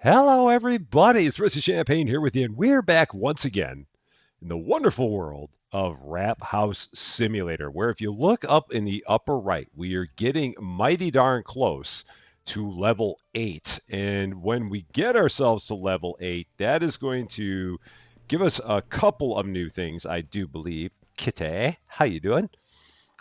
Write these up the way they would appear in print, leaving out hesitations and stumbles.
Hello, everybody. It's Mr. Champaign here with you, and we're back once again in the wonderful world of Wrap House Simulator, where if you look up in the upper right, we are getting mighty darn close to level 8. And when we get ourselves to level 8, that is going to give us a couple of new things, I do believe. Kitty, how you doing?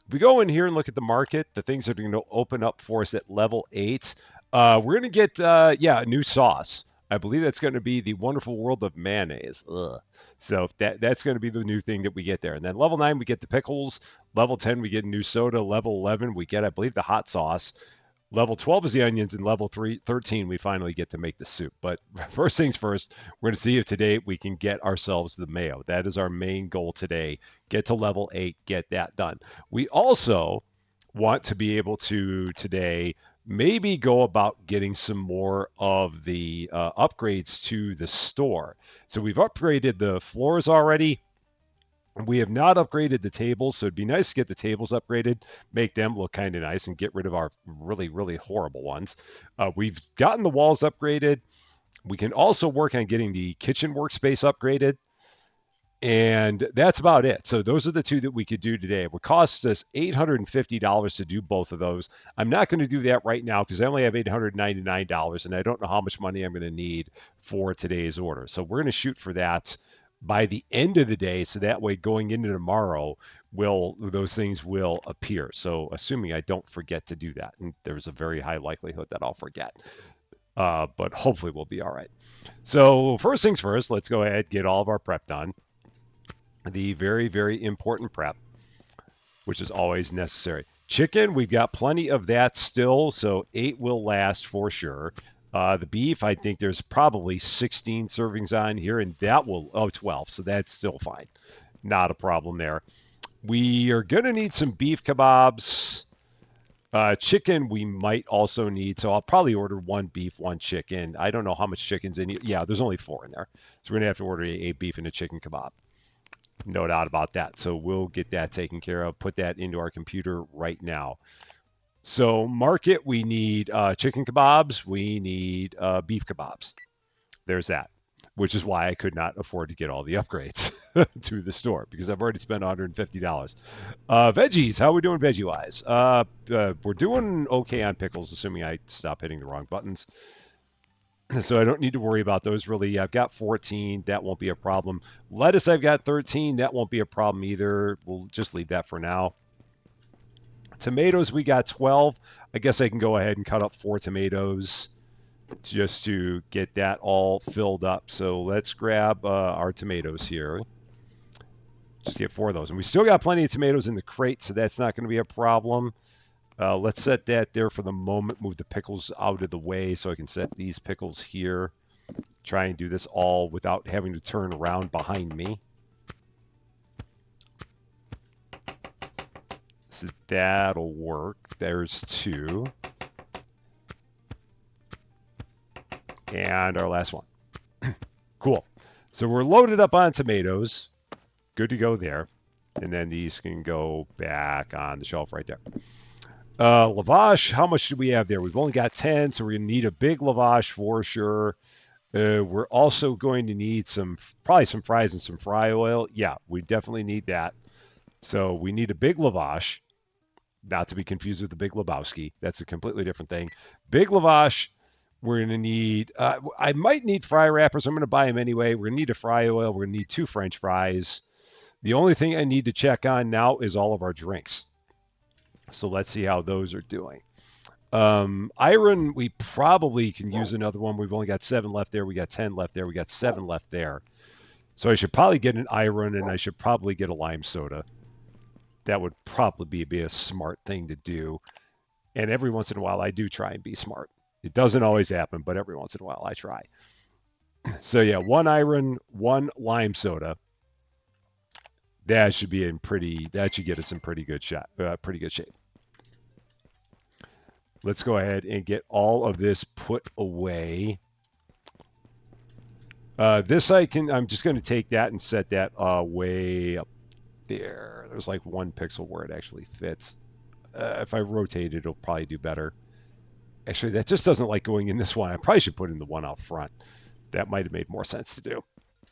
If we go in here and look at the market, the things that are going to open up for us at level 8, we're going to get, a new sauce. I believe that's going to be the wonderful world of mayonnaise. Ugh. So that's going to be the new thing that we get there. And then level 9, we get the pickles. Level 10, we get a new soda. Level 11, we get, I believe, the hot sauce. Level 12 is the onions, and level 13, we finally get to make the soup. But first things first, we're going to see if today we can get ourselves the mayo. That is our main goal today. Get to level 8, get that done. We also want to be able to today maybe go about getting some more of the upgrades to the store. So we've upgraded the floors already. We have not upgraded the tables, so it'd be nice to get the tables upgraded, make them look kind of nice, and get rid of our really, really horrible ones. We've gotten the walls upgraded. We can also work on getting the kitchen workspace upgraded. And that's about it. So those are the two that we could do today. It would cost us $850 to do both of those. I'm not going to do that right now because I only have $899 and I don't know how much money I'm going to need for today's order. So we're going to shoot for that by the end of the day, so that way going into tomorrow those things will appear. So assuming I don't forget to do that, and there's a very high likelihood that I'll forget, but hopefully we'll be all right. So first things first, let's go ahead and get all of our prep done. The very, very important prep, which is always necessary. Chicken, we've got plenty of that still, so 8 will last for sure. The beef, I think there's probably 16 servings on here, and that will, 12, so that's still fine. Not a problem there. We are going to need some beef kebabs. Chicken, we might also need, so I'll probably order one beef, one chicken. I don't know how much chicken's in here. Yeah, there's only 4 in there. So we're going to have to order a beef and a chicken kebab. No doubt about that. So we'll get that taken care of, put that into our computer right now. So market, we need chicken kebabs, we need beef kebabs. There's that, which is why I could not afford to get all the upgrades to the store because I've already spent $150. Veggies, how are we doing veggie wise? We're doing okay on pickles, assuming I stop hitting the wrong buttons. So I don't need to worry about those really. I've got 14. That won't be a problem. Lettuce, I've got 13. That won't be a problem either. We'll just leave that for now. Tomatoes, we got 12. I guess I can go ahead and cut up 4 tomatoes just to get that all filled up. So let's grab our tomatoes here. Just get 4 of those. And we still got plenty of tomatoes in the crate, so that's not going to be a problem. Let's set that there for the moment. Move the pickles out of the way so I can set these pickles here. Try and do this all without having to turn around behind me. So that'll work. There's 2. And our last one. Cool. So we're loaded up on tomatoes. Good to go there. And then these can go back on the shelf right there. Lavash, how much do we have there? We've only got 10, so we're going to need a big lavash for sure. We're also going to need probably some fries and some fry oil. Yeah, we definitely need that. So we need a big lavash, not to be confused with the Big Lebowski. That's a completely different thing. Big lavash, we're going to need, I might need fry wrappers. I'm going to buy them anyway. We're going to need a fry oil. We're going to need 2 French fries. The only thing I need to check on now is all of our drinks. So let's see how those are doing. Iron, we probably can use another one. We've only got 7 left there. We got 10 left there. We got 7 left there. So I should probably get an iron, and I should probably get a lime soda. That would probably be a smart thing to do. And every once in a while, I do try and be smart. It doesn't always happen, but every once in a while, I try. So yeah, 1 iron, 1 lime soda. That should be that should get us in pretty good shape. Let's go ahead and get all of this put away. I'm just going to take that and set that way up there. There's like 1 pixel where it actually fits. If I rotate it, it'll probably do better. Actually, that just doesn't like going in this one. I probably should put in the one out front. That might have made more sense to do.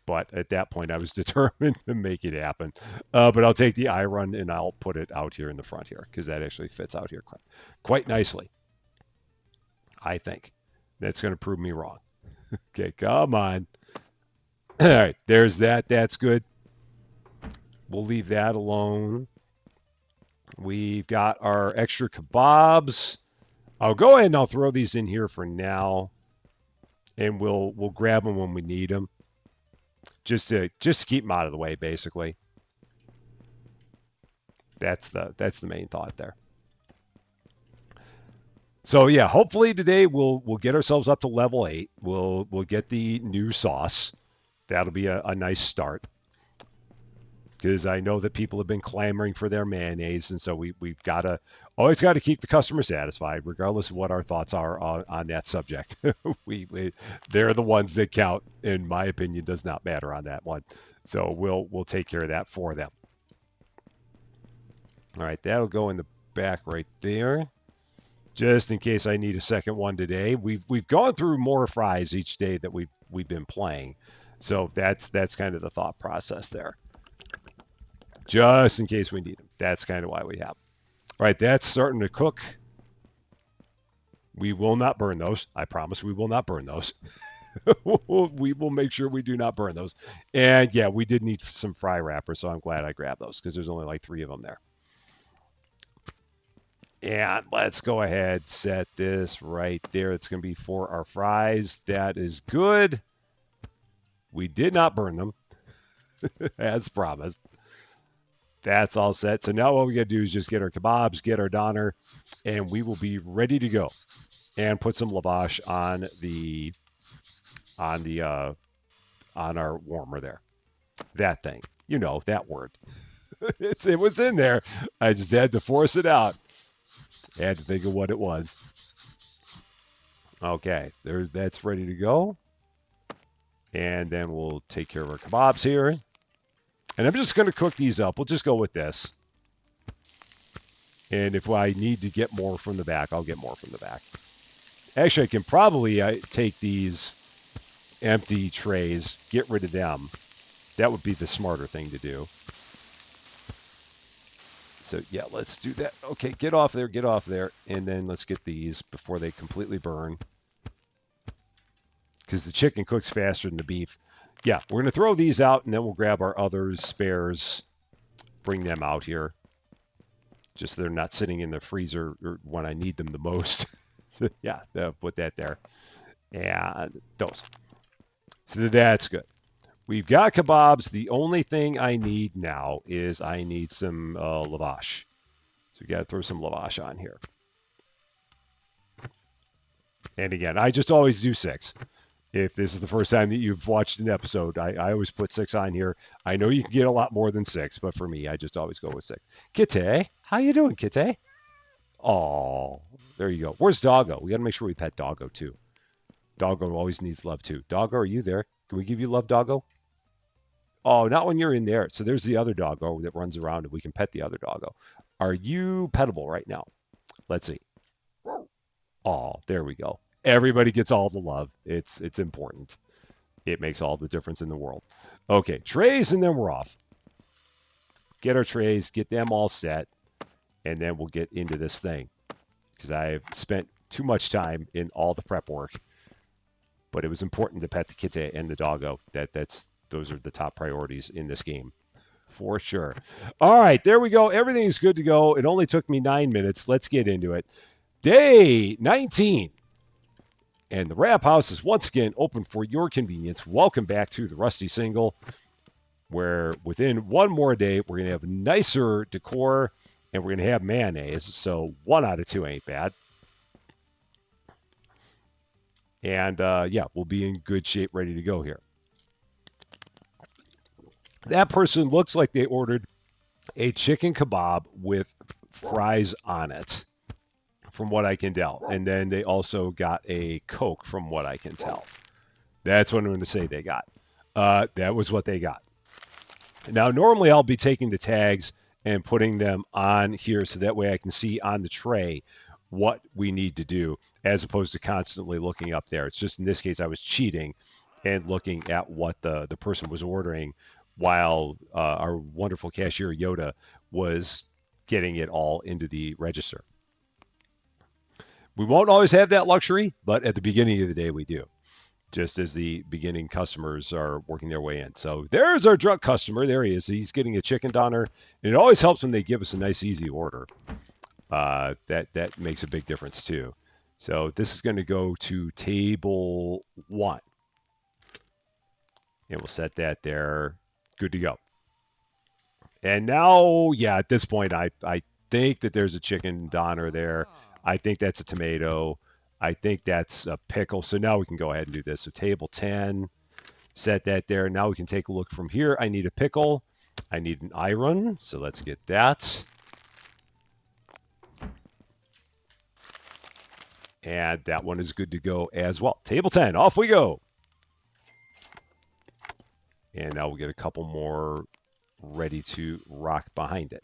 But at that point, I was determined to make it happen. But I'll take the iron and I'll put it out here in the front here because that actually fits out here quite nicely, I think. That's going to prove me wrong. Okay, come on. All right, there's that. That's good. We'll leave that alone. We've got our extra kebabs. I'll go ahead and I'll throw these in here for now, and we'll grab them when we need them, just to keep them out of the way, basically. That's the main thought there. So yeah, hopefully today we'll get ourselves up to level 8. We'll get the new sauce. That'll be a nice start. Because I know that people have been clamoring for their mayonnaise, and so we've always got to keep the customer satisfied, regardless of what our thoughts are on that subject. They're the ones that count, in my opinion. Does not matter on that one. So we'll take care of that for them. All right, that'll go in the back right there, just in case I need a second one today. We've gone through more fries each day that we've been playing, so that's kind of the thought process there. Just in case we need them. That's kind of why we have them. All right, that's starting to cook. We will not burn those. I promise we will not burn those. We will make sure we do not burn those. And yeah, we did need some fry wrappers, so I'm glad I grabbed those because there's only like 3 of them there. And let's go ahead, set this right there. It's going to be for our fries. That is good. We did not burn them, as promised. That's all set. So now what we got to do is just get our kebabs, get our doner, and we will be ready to go. And put some lavash on our warmer there. That thing, that word. It was in there. I just had to force it out. I had to think of what it was. Okay, that's ready to go. And then we'll take care of our kebabs here. And I'm just going to cook these up. We'll just go with this. And if I need to get more from the back, I'll get more from the back. Actually, I can probably take these empty trays, get rid of them. That would be the smarter thing to do. So, yeah, let's do that. Okay, get off there. And then let's get these before they completely burn. Because the chicken cooks faster than the beef. Yeah, we're going to throw these out, and then we'll grab our other spares, bring them out here. Just so they're not sitting in the freezer when I need them the most. So, yeah, put that there. And those. So that's good. We've got kebabs. The only thing I need now is I need some lavash. So we got to throw some lavash on here. And again, I just always do 6. If this is the first time that you've watched an episode, I always put 6 on here. I know you can get a lot more than 6, but for me, I just always go with 6. Kitty, how you doing, Kitty? Oh, there you go. Where's Doggo? We got to make sure we pet Doggo, too. Doggo always needs love, too. Doggo, are you there? Can we give you love, Doggo? Oh, not when you're in there. So there's the other Doggo that runs around, and we can pet the other Doggo. Are you pettable right now? Let's see. Oh, there we go. Everybody gets all the love. It's important. It makes all the difference in the world. Okay, trays, and then we're off. Get our trays, get them all set, and then we'll get into this thing. Because I've spent too much time in all the prep work. But it was important to pet the kitty and the doggo. Those are the top priorities in this game. For sure. All right, there we go. Everything is good to go. It only took me 9 minutes. Let's get into it. Day 19. And the Wrap House is once again open for your convenience. Welcome back to the Rusty Single, where within one more day, we're going to have nicer decor, and we're going to have mayonnaise. So 1 out of 2 ain't bad. And, yeah, we'll be in good shape, ready to go here. That person looks like they ordered a chicken kebab with fries on it, from what I can tell. And then they also got a Coke, from what I can tell. That's what I'm going to say they got. That was what they got. Now, normally I'll be taking the tags and putting them on here so that way I can see on the tray what we need to do as opposed to constantly looking up there. It's just in this case, I was cheating and looking at what the person was ordering while our wonderful cashier Yoda was getting it all into the register. We won't always have that luxury, but at the beginning of the day, we do, just as the beginning customers are working their way in. So there's our drunk customer. There he is. He's getting a chicken doner. And it always helps when they give us a nice, easy order. That makes a big difference too. So this is going to go to table 1. And we'll set that there. Good to go. And now, yeah, at this point, I think that there's a chicken doner there. I think that's a tomato. I think that's a pickle. So now we can go ahead and do this. So table 10, set that there. Now we can take a look from here. I need a pickle. I need an iron. So let's get that. And that one is good to go as well. Table 10, off we go. And now we'll get a couple more ready to rock behind it.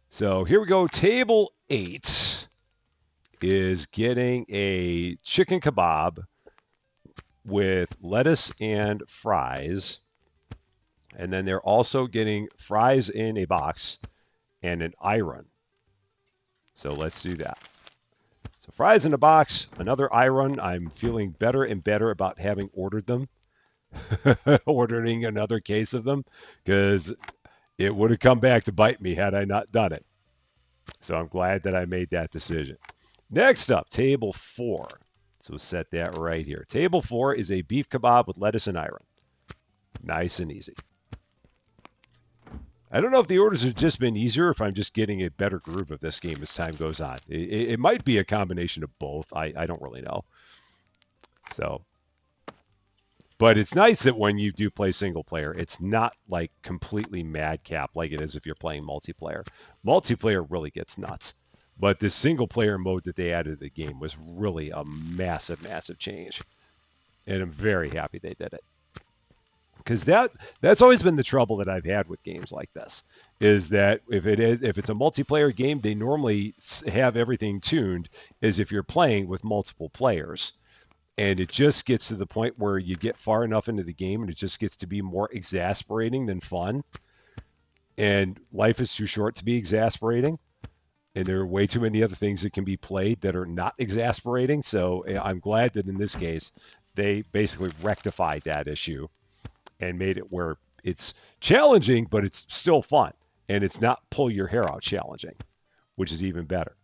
So here we go. Table 8 is getting a chicken kebab with lettuce and fries. And then they're also getting fries in a box and an iron. So let's do that. So fries in a box, another iron. I'm feeling better and better about having ordered them. Ordering another case of them, because it would have come back to bite me had I not done it. So I'm glad that I made that decision. Next up, table 4. So set that right here. Table 4 is a beef kebab with lettuce and iron. Nice and easy. I don't know if the orders have just been easier, or if I'm just getting a better groove of this game as time goes on. It might be a combination of both. I don't really know. So, but it's nice that when you do play single player, it's not like completely madcap like it is if you're playing multiplayer. Multiplayer really gets nuts. But this single player mode that they added to the game was really a massive, massive change. And I'm very happy they did it. Because that's always been the trouble that I've had with games like this, is that if it's a multiplayer game, they normally have everything tuned as if you're playing with multiple players. And it just gets to the point where you get far enough into the game and it just gets to be more exasperating than fun. And life is too short to be exasperating. And there are way too many other things that can be played that are not exasperating. So I'm glad that in this case, they basically rectified that issue and made it where it's challenging, but it's still fun. And it's not pull your hair out challenging, which is even better.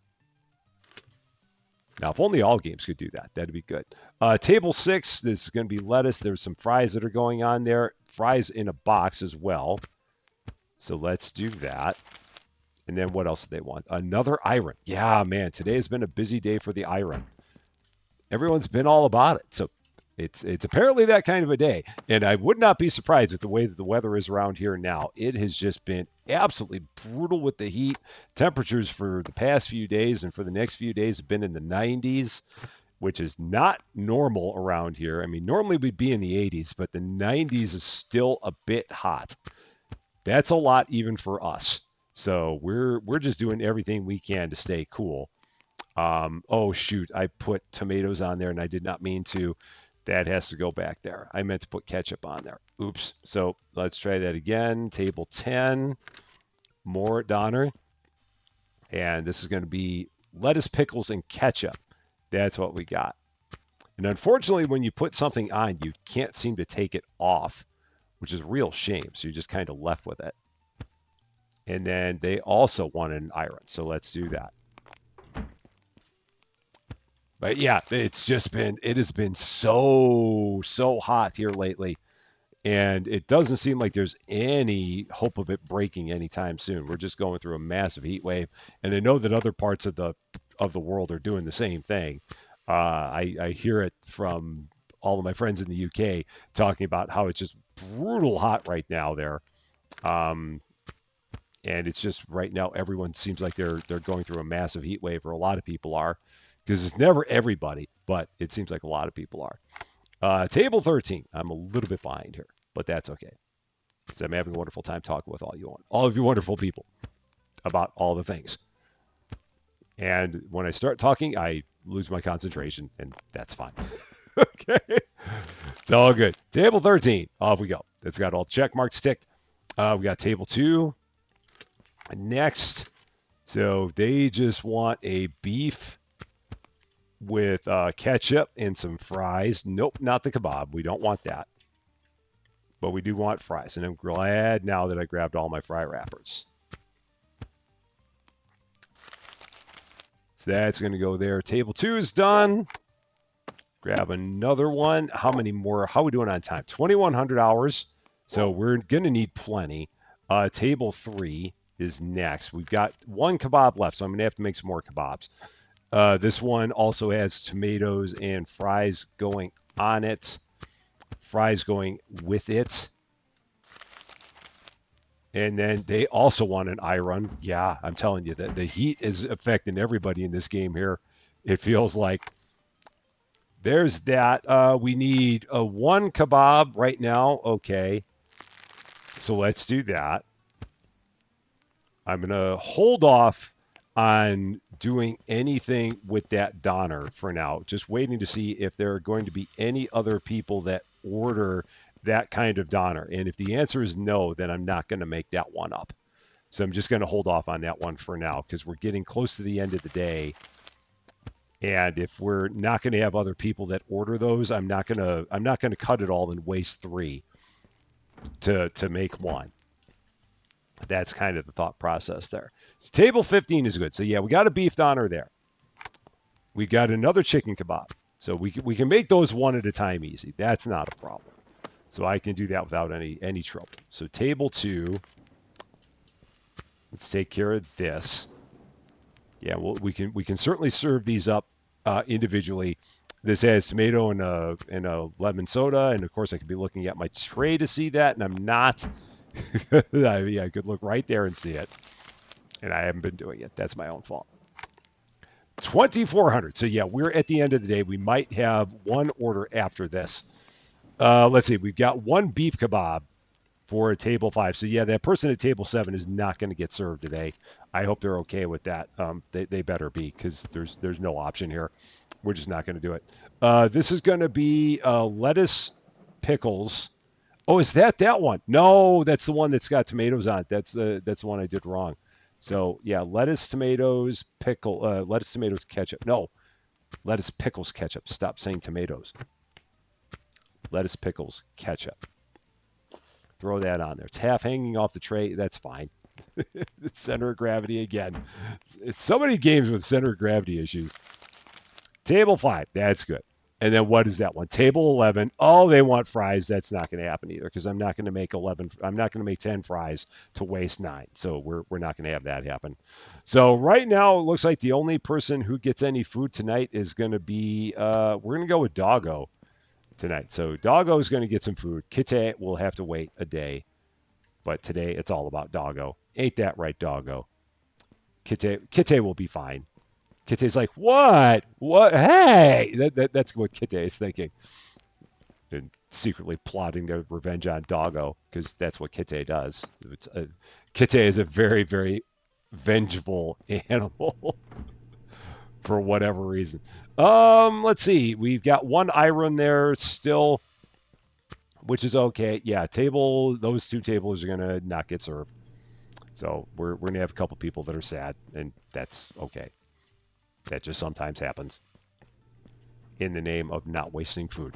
Now, if only all games could do that, that'd be good. Table 6, this is going to be lettuce. There's some fries that are going on there. Fries in a box as well. So let's do that. And then what else do they want? Another iron. Yeah, man, today has been a busy day for the iron. Everyone's been all about it. So it's apparently that kind of a day. And I would not be surprised with the way that the weather is around here now. It has just been absolutely brutal with the heat. Temperatures for the past few days and for the next few days have been in the 90s, which is not normal around here. I mean, normally we'd be in the 80s, but the 90s is still a bit hot. That's a lot even for us. So we're just doing everything we can to stay cool. Oh, shoot. I put tomatoes on there and I did not mean to. That has to go back there. I meant to put ketchup on there. Oops. So let's try that again. Table 10, more Donner. And this is going to be lettuce, pickles, and ketchup. That's what we got. And unfortunately, when you put something on, you can't seem to take it off, which is a real shame. So you're just kind of left with it. And then they also wanted an iron. So let's do that. But yeah, it has been so hot here lately. And it doesn't seem like there's any hope of it breaking anytime soon. We're just going through a massive heat wave. And I know that other parts of the world are doing the same thing. I hear it from all of my friends in the UK talking about how it's just brutal hot right now there. And it's just right now everyone seems like they're going through a massive heat wave, or a lot of people are. Because it's never everybody, but it seems like a lot of people are. Table 13. I'm a little bit behind here, but that's okay. Because I'm having a wonderful time talking with all of you wonderful people about all the things. And when I start talking, I lose my concentration, and that's fine. Okay. It's all good. Table 13. Off we go. It's got all check marks ticked. We got table 2 next. So they just want a beef with ketchup and some fries. Nope, not the kebab. We don't want that. But we do want fries. And I'm glad now that I grabbed all my fry wrappers. So that's going to go there. Table 2 is done. Grab another one. How many more? How are we doing on time? 2,100 hours. So we're going to need plenty. Table 3 is next. We've got one kebab left, so I'm going to have to make some more kebabs. This one also has tomatoes and fries going on it. Fries going with it. And then they also want an iron. Yeah, I'm telling you that the heat is affecting everybody in this game here. It feels like there's that. We need a one kebab right now. Okay. So let's do that. I'm going to hold off on doing anything with that doner for now. Just waiting to see if there are going to be any other people that order that kind of doner. And if the answer is no, then I'm not going to make that one up. So I'm just going to hold off on that one for now because we're getting close to the end of the day. And if we're not going to have other people that order those, I'm not going to cut it all and waste 3 to make one. That's kind of the thought process there. So table 15 is good. So yeah, we got a beef doner there. We got another chicken kebab. So we can make those one at a time easy. That's not a problem. So I can do that without any trouble. So table 2. Let's take care of this. Yeah, well, we can certainly serve these up individually. This has tomato and a lemon soda, and of course I could be looking at my tray to see that, and I'm not. I could look right there and see it, and I haven't been doing it. That's my own fault. 2,400. So yeah, we're at the end of the day. We might have one order after this. Let's see. We've got one beef kebab for table 5. So yeah, that person at table 7 is not going to get served today. I hope they're okay with that. They better be because there's no option here. We're just not going to do it. This is going to be lettuce, pickles. Oh, is that one? No, that's the one that's got tomatoes on it. That's the one I did wrong. So yeah, lettuce, tomatoes, lettuce, tomatoes, ketchup. No, lettuce, pickles, ketchup. Stop saying tomatoes. Lettuce, pickles, ketchup. Throw that on there. It's half hanging off the tray. That's fine. It's center of gravity again. It's so many games with center of gravity issues. Table 5. That's good. And then what is that one? Table 11. Oh, they want fries. That's not going to happen either because I'm not going to make 11. I'm not going to make 10 fries to waste 9. So we're not going to have that happen. So right now it looks like the only person who gets any food tonight is going to be we're going to go with Doggo tonight. So Doggo is going to get some food. Kitty will have to wait a day. But today it's all about Doggo. Ain't that right, Doggo? Kitty will be fine. Kitty's like, what? What? Hey! That's what Kitty is thinking. And secretly plotting their revenge on Doggo, because that's what Kitty does. Kitty is a very, very vengeful animal for whatever reason. Let's see. We've got one iron there still, which is okay. Yeah, those 2 tables are going to not get served. So we're going to have a couple people that are sad, and that's okay. That just sometimes happens in the name of not wasting food.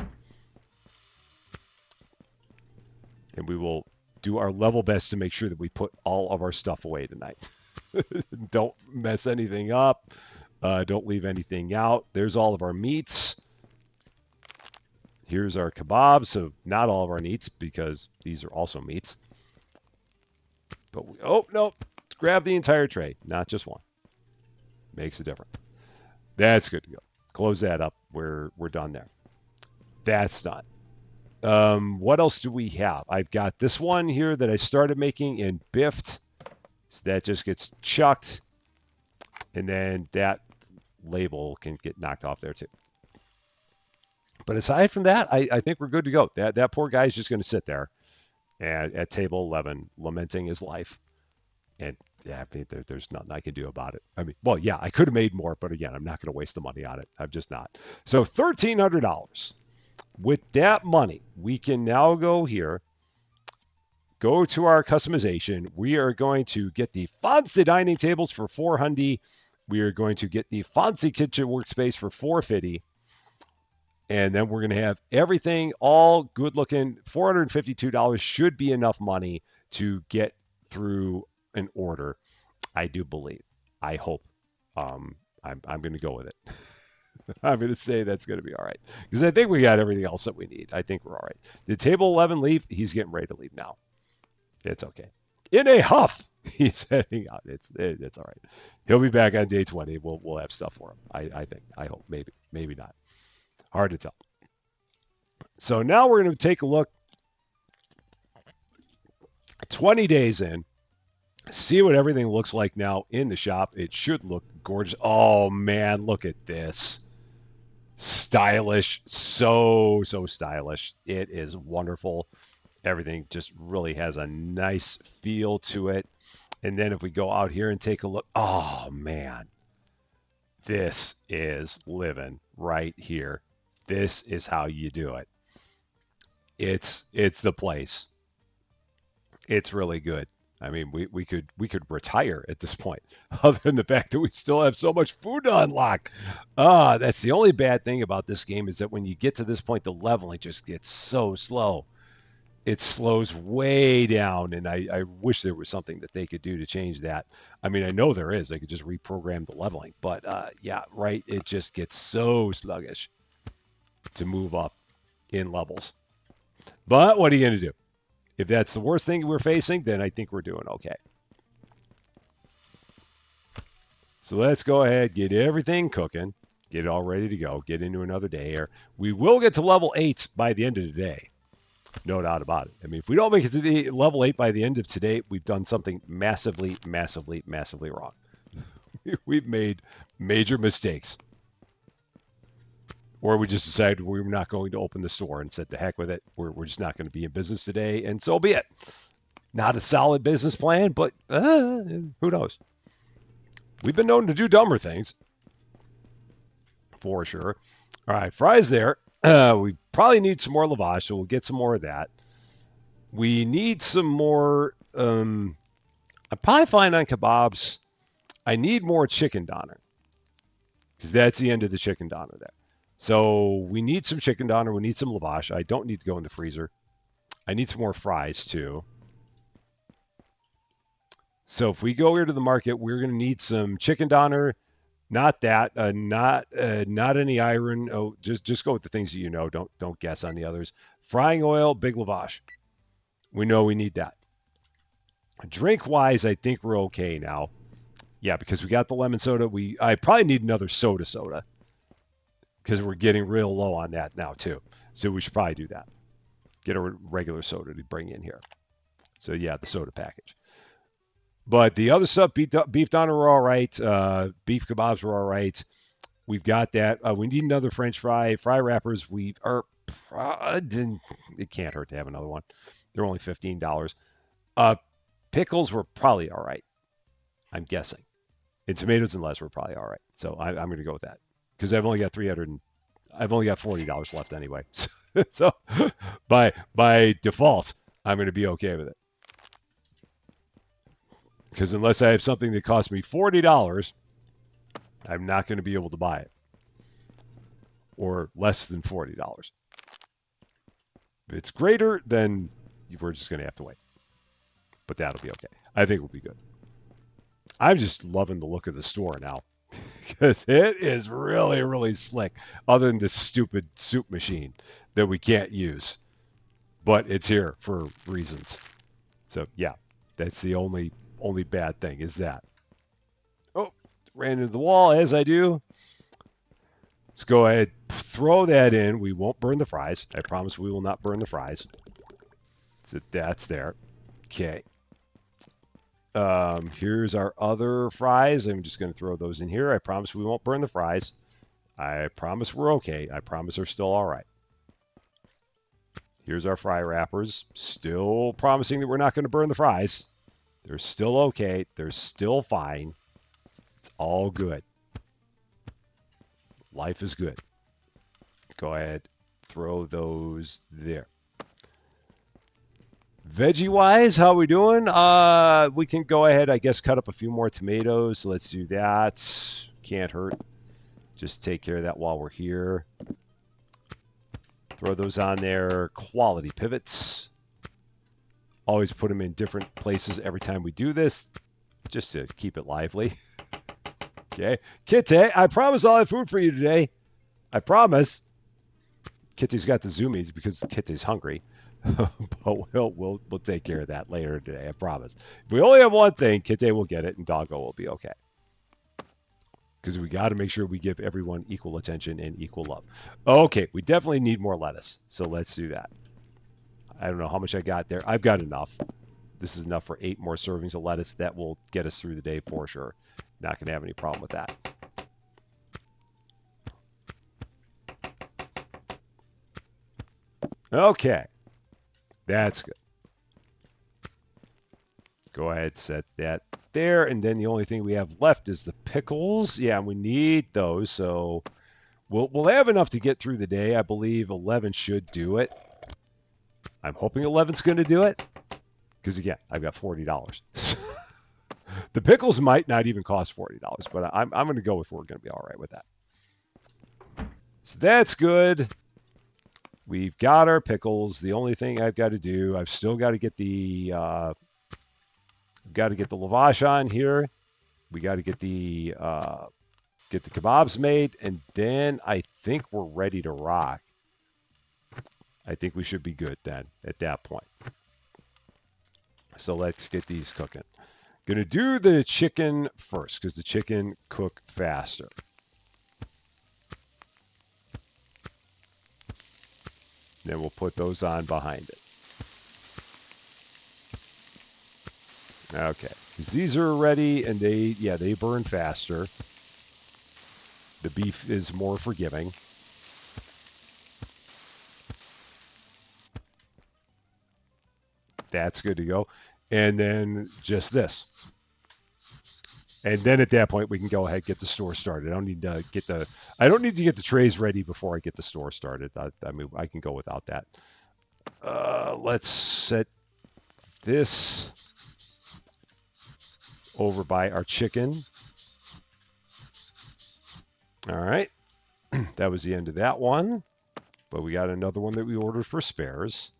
And we will do our level best to make sure that we put all of our stuff away tonight. Don't mess anything up. Don't leave anything out. There's all of our meats. Here's our kebabs. So not all of our meats because these are also meats. But oh, no. Grab the entire tray, not just one. Makes a difference. That's good to go. Close that up. We're done there. That's done. What else do we have? I've got this one here that I started making and biffed. So that just gets chucked. And then that label can get knocked off there too. But aside from that, I think we're good to go. That poor guy's just going to sit there at table 11 lamenting his life. And yeah, there's nothing I can do about it. I mean, well, yeah, I could have made more, but again, I'm not going to waste the money on it. I'm just not. So $1,300. With that money, we can now go here, go to our customization. We are going to get the fancy dining tables for 400. We are going to get the fancy kitchen workspace for 450. And then we're going to have everything all good looking. $452 should be enough money to get through an order. I do believe. I hope. I'm going to go with it. I'm going to say that's going to be all right because I think we got everything else that we need. I think we're all right. Did table 11 leave? He's getting ready to leave now. It's okay. In a huff, he's heading out. It's all right. He'll be back on day 20. We'll have stuff for him. I think. I hope. Maybe not. Hard to tell. So now we're going to take a look. 20 days in. See what everything looks like now in the shop. It should look gorgeous. Oh man, look at this. Stylish. So stylish. It is wonderful. Everything just really has a nice feel to it. And then if we go out here and take a look, oh man, this is living right here. This is how you do it. It's the place. It's really good. I mean, we could retire at this point, other than the fact that we still have so much food to unlock. That's the only bad thing about this game is that when you get to this point, the leveling just gets so slow. It slows way down, and I wish there was something that they could do to change that. I mean, I know there is. They could just reprogram the leveling, but yeah, right. It just gets so sluggish to move up in levels. But what are you going to do? If that's the worst thing we're facing, then I think we're doing okay. So let's go ahead, get everything cooking, get it all ready to go, get into another day here. We will get to level 8 by the end of the day. No doubt about it. I mean, if we don't make it to the level 8 by the end of today, we've done something massively wrong. We've made major mistakes. Or we just decided we were not going to open the store and said, the heck with it. We're just not going to be in business today, and so be it. Not a solid business plan, but who knows? We've been known to do dumber things, for sure. All right, fries there. We probably need some more lavash, so we'll get some more of that. We need some more. I probably find on kebabs, I need more chicken doner because that's the end of the chicken doner there. So we need some chicken doner. We need some lavash. I don't need to go in the freezer. I need some more fries too. So if we go here to the market, we're going to need some chicken doner. Not that, not any iron. Oh, just go with the things that you know. Don't guess on the others. Frying oil, big lavash. We know we need that. Drink wise, I think we're okay now. Yeah, because we got the lemon soda. I probably need another soda because we're getting real low on that now too. So we should probably do that. Get a regular soda to bring in here. So yeah, the soda package. But the other stuff, beef doner were all right. Beef kebabs were all right. We've got that. We need another French fry. Fry wrappers. It can't hurt to have another one. They're only $15. Pickles were probably all right. I'm guessing. And tomatoes and lettuce were probably all right. So I'm going to go with that because I've only got $40 left anyway. So by default, I'm going to be okay with it. Because unless I have something that costs me $40, I'm not going to be able to buy it. Or less than $40. If it's greater, then we're just going to have to wait. But that'll be okay. I think we'll be good. I'm just loving the look of the store now. Because it is really slick. Other than this stupid soup machine that we can't use. But it's here for reasons. So, yeah. That's the only bad thing is that. Oh, ran into the wall as I do. Let's go ahead, throw that in. We won't burn the fries. I promise we will not burn the fries. So that's there. Okay. Here's our other fries. I'm just going to throw those in here. I promise we won't burn the fries. I promise we're okay. I promise they're still all right. Here's our fry wrappers. Still promising that we're not going to burn the fries. They're still okay. They're still fine. It's all good. Life is good. Go ahead, throw those there. Veggie wise, how we doing? We can go ahead, I guess, cut up a few more tomatoes. Let's do that. Can't hurt. Just take care of that while we're here. Throw those on there. Quality pivots. Always put them in different places every time we do this, just to keep it lively. Okay. Kitty, I promise I'll have food for you today. I promise. Kitty's got the zoomies because Kitty's hungry. But we'll take care of that later today, I promise. If we only have one thing, Kitty will get it and Doggo will be okay. Because we got to make sure we give everyone equal attention and equal love. Okay, we definitely need more lettuce, so let's do that. I don't know how much I got there. I've got enough. This is enough for 8 more servings of lettuce. That will get us through the day for sure. Not going to have any problem with that. Okay. That's good. Go ahead, set that there. And then the only thing we have left is the pickles. Yeah, we need those. So we'll have enough to get through the day. I believe 11 should do it. I'm hoping 11's going to do it. Because, again, I've got $40. The pickles might not even cost $40, but I'm going to go with we're going to be all right with that. So that's good. We've got our pickles. The only thing I've got to do, I've still got to get the lavash on here. We got to get the kebabs made, and then I think we're ready to rock. I think we should be good then at that point. So let's get these cooking. Going to do the chicken first because the chicken cook faster. Then we'll put those on behind it. Okay, because these are ready and they burn faster. The beef is more forgiving. That's good to go. And then just this. And then at that point we can go ahead and get the store started. I don't need to get the trays ready before I get the store started. I mean, I can go without that. Let's set this over by our chicken. All right. That was the end of that one. But we got another one that we ordered for spares.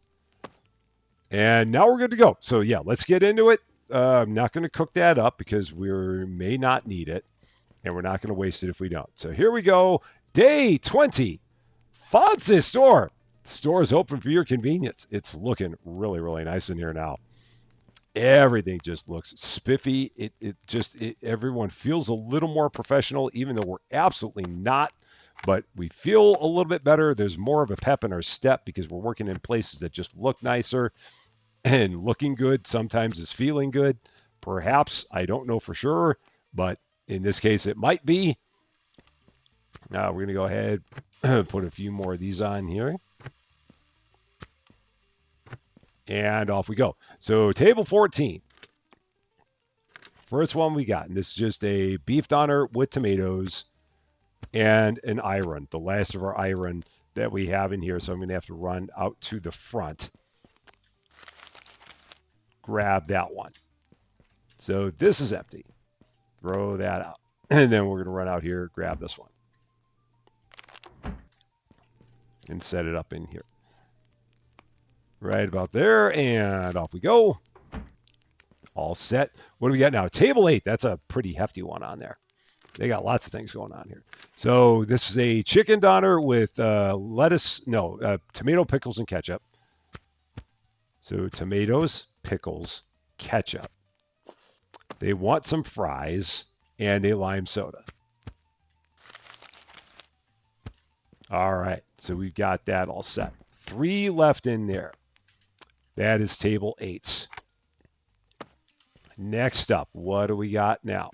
And now we're good to go. So, yeah, let's get into it. I'm not going to cook that up because we may not need it. And we're not going to waste it if we don't. So, here we go. Day 20. Fancy store. The store is open for your convenience. It's looking really, really nice in here now. Everything just looks spiffy. Everyone feels a little more professional, even though we're absolutely not. But we feel a little bit better. There's more of a pep in our step because we're working in places that just look nicer. And looking good sometimes is feeling good. Perhaps, I don't know for sure, but in this case it might be. Now we're going to go ahead and put a few more of these on here. And off we go. So table 14. First one we got, and this is just a beef doner with tomatoes and an iron, the last of our iron that we have in here. So I'm going to have to run out to the front. Grab that one. So this is empty. Throw that out. And then we're going to run out here, grab this one. And set it up in here. Right about there, and off we go. All set. What do we got now? Table 8. That's a pretty hefty one on there. They got lots of things going on here. So this is a chicken doner with tomato, pickles, and ketchup. So tomatoes, pickles, ketchup. They want some fries and a lime soda. All right, so we've got that all set. 3 left in there. That is table 8. Next up, what do we got now?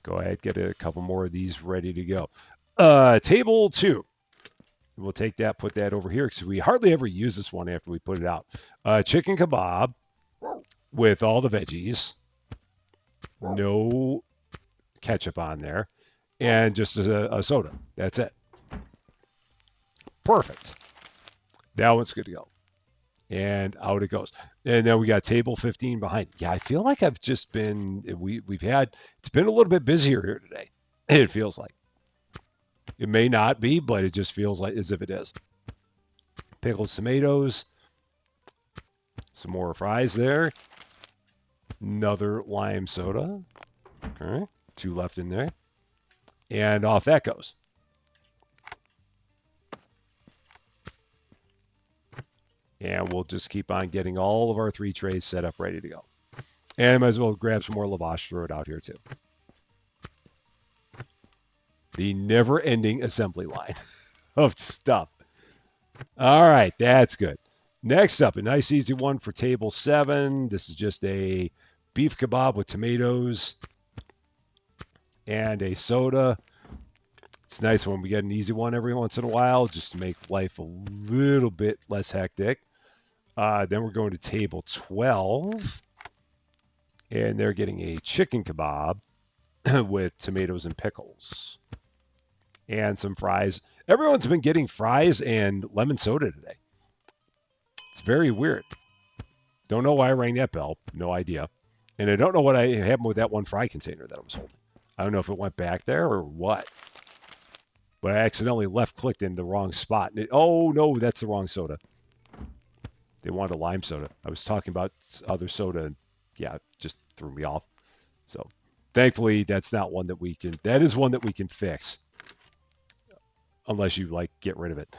Go ahead, get a couple more of these ready to go. Table 2. We'll take that, put that over here because we hardly ever use this one after we put it out. Chicken kebab. with all the veggies, no ketchup on there, and just a soda. That's it. Perfect. That one's good to go. And out it goes. And then we got table 15 behind. Yeah, I feel like I've just been we've had it's been a little bit busier here today. It feels like. It may not be, but it just feels like as if it is. Pickled tomatoes, some more fries there. Another lime soda. All right, 2 left in there. And off that goes. And we'll just keep on getting all of our 3 trays set up, ready to go. And I might as well grab some more lavash, throw it out here too. The never-ending assembly line of stuff. All right, that's good. Next up, a nice easy one for table 7. This is just a beef kebab with tomatoes and a soda. It's nice when we get an easy one every once in a while, just to make life a little bit less hectic. Then we're going to table 12, and they're getting a chicken kebab with tomatoes and pickles and some fries. Everyone's been getting fries and lemon soda today. It's very weird. Don't know why I rang that bell. No idea. And I don't know what happened with that one fry container that I was holding. I don't know if it went back there or what. But I accidentally left-clicked in the wrong spot. Oh, no, that's the wrong soda. They wanted a lime soda. I was talking about other soda, and yeah, it just threw me off. So thankfully, that's not one that we can... That is one that we can fix. Unless you, like, get rid of it.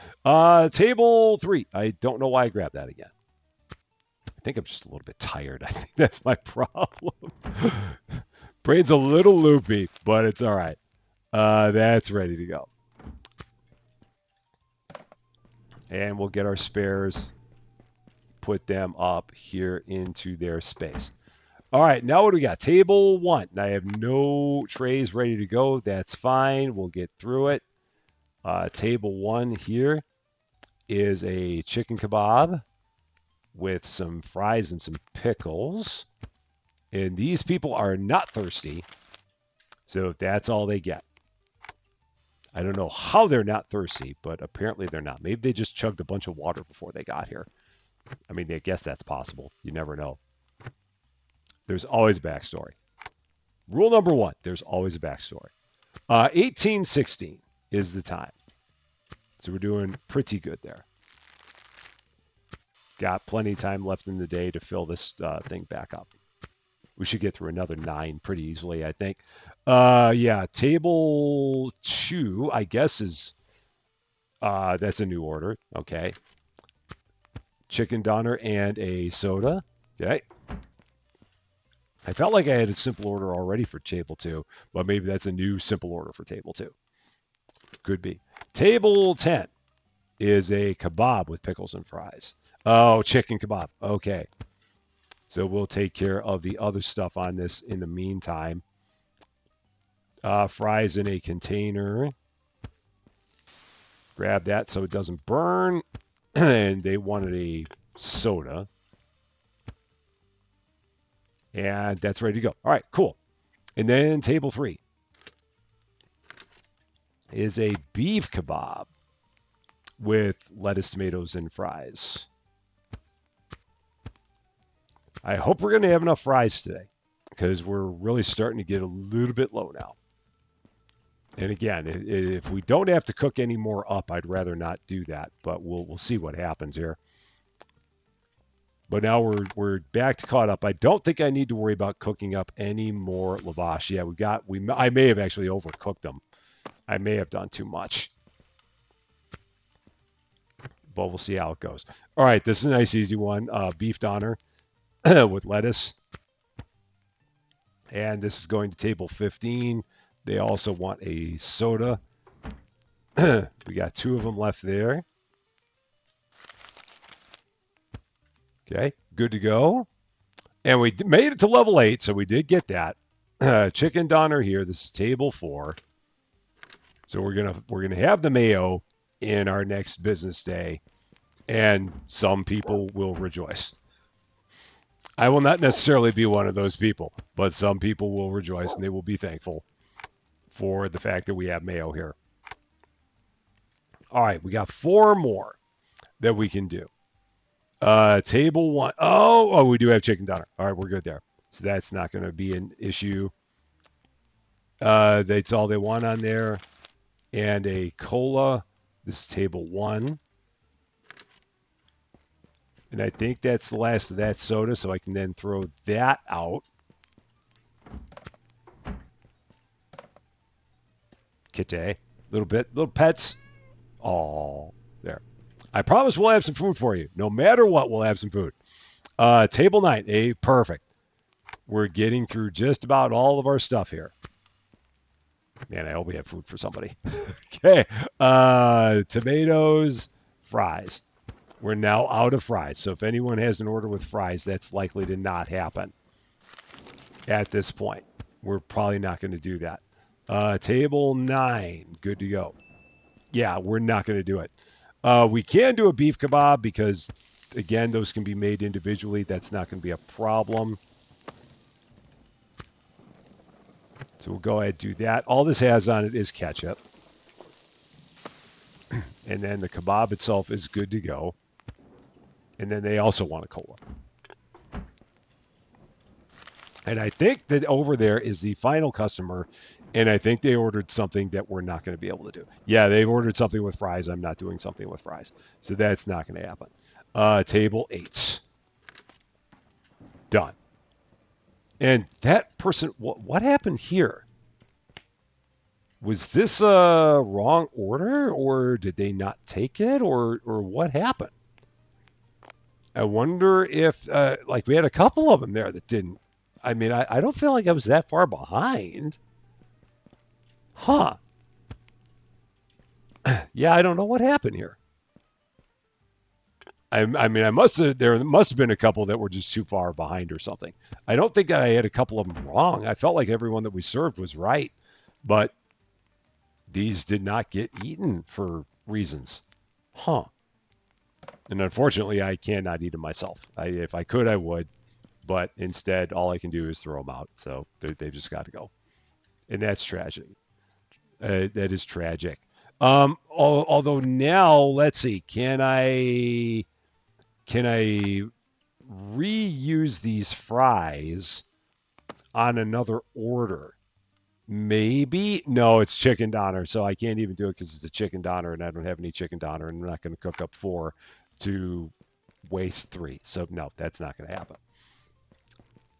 Table 3. I don't know why I grabbed that again. I think I'm just a little bit tired. I think that's my problem. Brain's a little loopy, but it's all right. That's ready to go. And we'll get our spares, put them up here into their space. All right, now what do we got? Table 1. I have no trays ready to go. That's fine. We'll get through it. Table 1 here is a chicken kebab with some fries and some pickles. And these people are not thirsty, so that's all they get. I don't know how they're not thirsty, but apparently they're not. Maybe they just chugged a bunch of water before they got here. I mean, I guess that's possible. You never know. There's always a backstory. Rule number 1, there's always a backstory. 18:16 is the time. So we're doing pretty good there. Got plenty of time left in the day to fill this thing back up. We should get through another 9 pretty easily, I think. Yeah, table 2, I guess, is... that's a new order. Okay. Chicken doner and a soda. Okay. I felt like I had a simple order already for table 2, but maybe that's a new simple order for table 2. Could be. Table 10 is a kebab with pickles and fries. Oh, chicken kebab. Okay. So we'll take care of the other stuff on this in the meantime. Fries in a container. Grab that so it doesn't burn. And they wanted a soda. And that's ready to go. All right, cool. And then table 3 is a beef kebab with lettuce, tomatoes, and fries. I hope we're going to have enough fries today because we're really starting to get a little bit low now. And again, if we don't have to cook any more up, I'd rather not do that, but we'll see what happens here. But now we're back to caught up. I don't think I need to worry about cooking up any more lavash. Yeah, I may have actually overcooked them. I may have done too much. But we'll see how it goes. All right, this is a nice easy one. Beef doner with lettuce. And this is going to table 15. They also want a soda. We got 2 of them left there. Okay, good to go. And we made it to level 8, so we did get that. Chicken doner here. This is table 4. So we're gonna have the mayo in our next business day, and some people will rejoice. I will not necessarily be one of those people, but some people will rejoice and they will be thankful for the fact that we have mayo here. All right, we got four more that we can do. Table one. Oh, we do have chicken dinner. All right, we're good there. So that's not going to be an issue. That's all they want on there. And a cola. This is table one. And I think that's the last of that soda, so I can then throw that out. Kitty. Little bit. Little pets. Oh, there. I promise we'll have some food for you. No matter what, we'll have some food. Table 9. Perfect. We're getting through just about all of our stuff here. Man, I hope we have food for somebody. Okay. Tomatoes, fries. We're now out of fries. So if anyone has an order with fries, that's likely to not happen at this point. We're probably not going to do that. Table 9. Good to go. Yeah, we're not going to do it. We can do a beef kebab because, again, those can be made individually. That's not going to be a problem. So we'll go ahead and do that. All this has on it is ketchup. And then the kebab itself is good to go. And then they also want a cola. And I think that over there is the final customer. And I think they ordered something that we're not going to be able to do. Yeah, they've ordered something with fries. I'm not doing something with fries. So that's not going to happen. Table 8. Done. And that person, what happened here? Was this a wrong order, or did they not take it, or what happened? I wonder if, like, we had a couple of them there that didn't. I mean, I don't feel like I was that far behind. Huh. Yeah, I don't know what happened here. I mean, there must have been a couple that were just too far behind or something. I don't think I had a couple of them wrong. I felt like everyone that we served was right, but these did not get eaten for reasons. Huh. And unfortunately, I cannot eat them myself. If I could, I would, but instead, all I can do is throw them out. So they've just got to go, and that's tragic. That is tragic. Although now, let's see, can I reuse these fries on another order? Maybe. No, it's chicken doner, so I can't even do it because it's a chicken doner, and I don't have any chicken doner, and I'm not going to cook up 4 to waste 3. So no, that's not going to happen.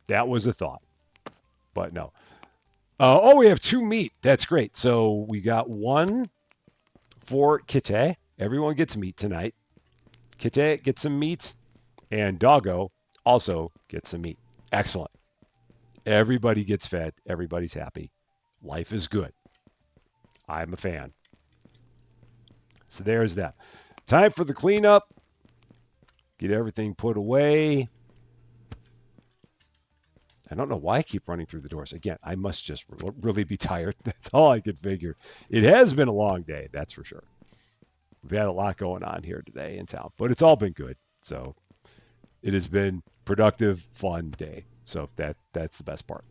That was a thought, but no. We have 2 meat. That's great. So we got 1 for Kite. Everyone gets meat tonight. Kite gets some meat, and Doggo also gets some meat. Excellent. Everybody gets fed. Everybody's happy. Life is good. I'm a fan. So there's that. Time for the cleanup. Get everything put away. I don't know why I keep running through the doors. Again, I must just really be tired. That's all I could figure. It has been a long day, that's for sure. We've had a lot going on here today in town, but it's all been good. So it has been productive, fun day. So that's the best part.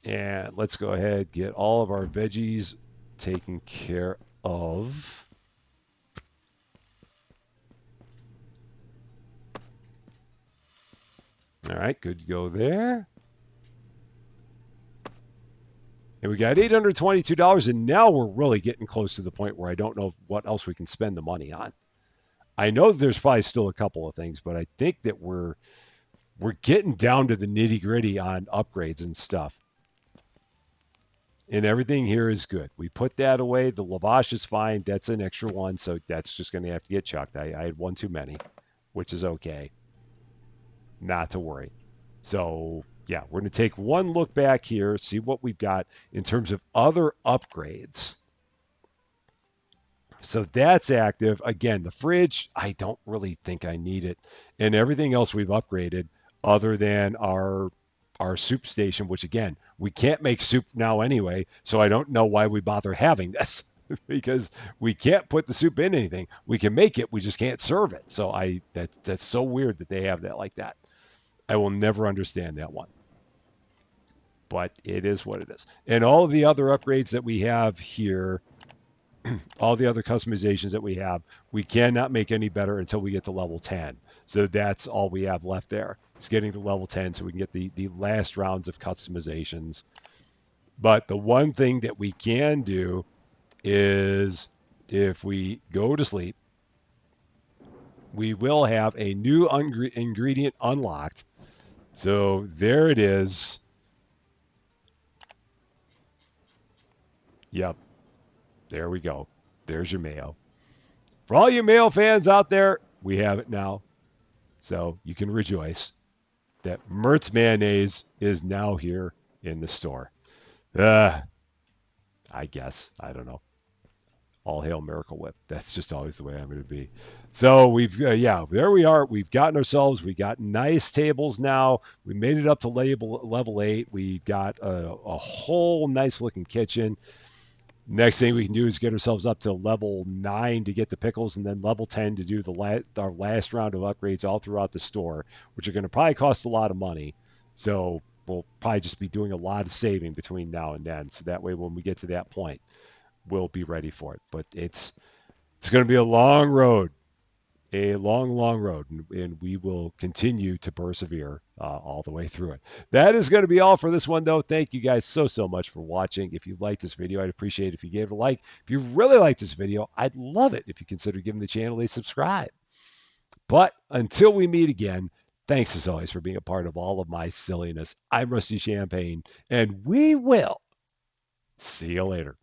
And let's go ahead, get all of our veggies taken care of. All right, good to go there. And we got $822, and now we're really getting close to the point where I don't know what else we can spend the money on. I know there's probably still a couple of things, but I think that we're getting down to the nitty gritty on upgrades and stuff. And everything here is good. We put that away. The lavash is fine. That's an extra one, so that's just going to have to get chucked. I had one too many, which is okay. Not to worry. So, yeah, we're going to take one look back here, see what we've got in terms of other upgrades. So that's active. Again, the fridge, I don't really think I need it. And everything else we've upgraded other than our soup station, which again, we can't make soup now anyway, so I don't know why we bother having this. because we can't put the soup in anything. We can make it, we just can't serve it. So that's so weird that they have that like that. I will never understand that one, but it is what it is. And all of the other upgrades that we have here, all the other customizations that we have, we cannot make any better until we get to level 10. So that's all we have left there. It's getting to level 10 so we can get the last rounds of customizations. But the one thing that we can do is if we go to sleep, we will have a new ingredient unlocked. So there it is. Yep, there we go. There's your mayo. For all you mayo fans out there, we have it now. So you can rejoice that Mertz mayonnaise is now here in the store. Uh, I guess. I don't know. All hail Miracle Whip. That's just always the way I'm going to be. So yeah, there we are. We've gotten ourselves, we got nice tables now. We made it up to level 8. We got a whole nice looking kitchen. Next thing we can do is get ourselves up to level 9 to get the pickles, and then level 10 to do our last round of upgrades all throughout the store, which are going to probably cost a lot of money. So we'll probably just be doing a lot of saving between now and then. So that way, when we get to that point, we'll be ready for it. But it's going to be a long road, a long, long road, and we will continue to persevere all the way through it. That is going to be all for this one, though. Thank you guys so much for watching. If you liked this video, I'd appreciate it if you gave it a like. If you really like this video, I'd love it if you consider giving the channel a subscribe. But until we meet again, thanks as always for being a part of all of my silliness. I'm Rusty Champagne, and we will see you later.